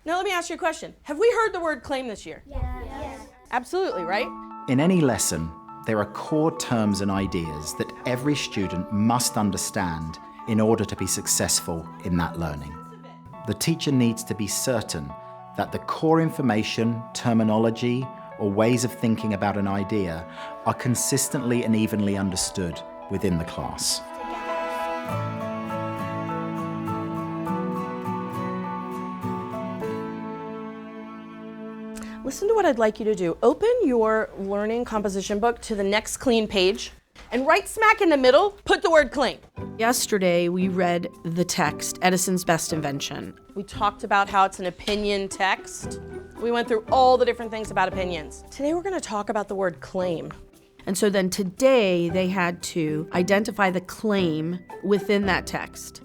Now let me ask you a question. Have we heard the word claim this year? Yes. Absolutely, right? In any lesson, there are core terms and ideas that every student must understand in order to be successful in that learning. The teacher needs to be certain that the core information, terminology, or ways of thinking about an idea are consistently and evenly understood within the class. Listen to what I'd like you to do. Open your learning composition book to the next clean page, and right smack in the middle, put the word claim. Yesterday, we read the text, Edison's Best Invention. We talked about how it's an opinion text. We went through all the different things about opinions. Today, we're going to talk about the word claim. And so then today, they had to identify the claim within that text.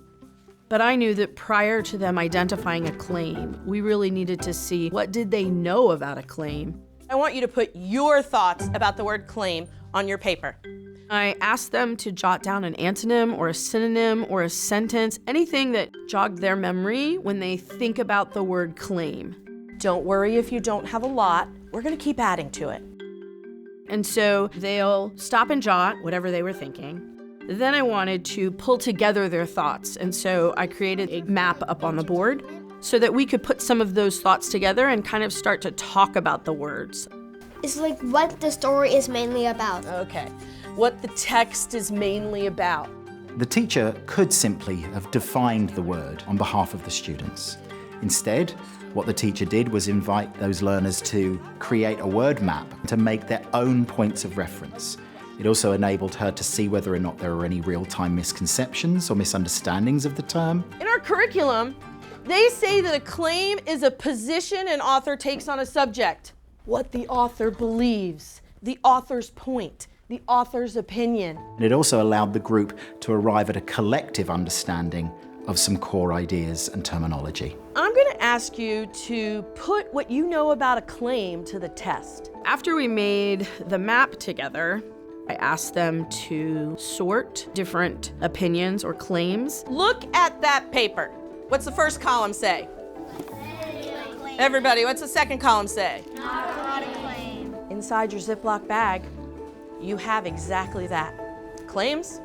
But I knew that prior to them identifying a claim, we really needed to see what did they know about a claim. I want you to put your thoughts about the word claim on your paper. I asked them to jot down an antonym or a synonym or a sentence, anything that jogged their memory when they think about the word claim. Don't worry if you don't have a lot. We're going to keep adding to it. And so they'll stop and jot whatever they were thinking. Then I wanted to pull together their thoughts, and so I created a map up on the board so that we could put some of those thoughts together and kind of start to talk about the words. It's like what the story is mainly about. Okay, what the text is mainly about. The teacher could simply have defined the word on behalf of the students. Instead, what the teacher did was invite those learners to create a word map to make their own points of reference. It also enabled her to see whether or not there were any real-time misconceptions or misunderstandings of the term. In our curriculum, they say that a claim is a position an author takes on a subject. What the author believes, the author's point, the author's opinion. And it also allowed the group to arrive at a collective understanding of some core ideas and terminology. I'm going to ask you to put what you know about a claim to the test. After we made the map together, I asked them to sort different opinions or claims. Look at that paper. What's the first column say? Everybody, what's the second column say? Not a claim. Inside your Ziploc bag, you have exactly that. Claims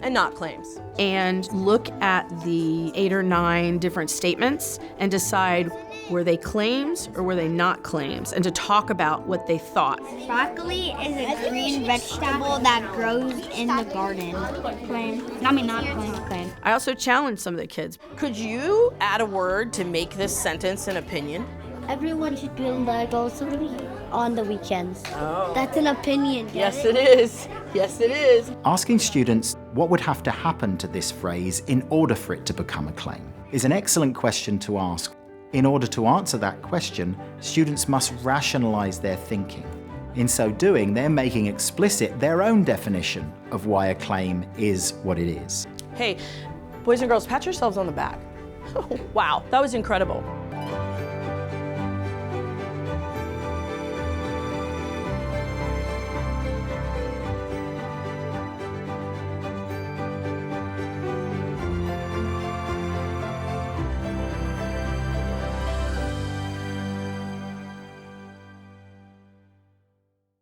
and not claims. And look at the 8 or 9 different statements and decide, were they claims or were they not claims? And to talk about what they thought. Broccoli is a green vegetable that grows in the garden. Claim. Not claim. I also challenged some of the kids. Could you add a word to make this sentence an opinion? Everyone should build Legos on the weekends. Oh. That's an opinion. Yes, it is. Yes, it is. Asking students what would have to happen to this phrase in order for it to become a claim is an excellent question to ask. In order to answer that question, students must rationalize their thinking. In so doing, they're making explicit their own definition of why a claim is what it is. Hey, boys and girls, pat yourselves on the back. Wow, that was incredible.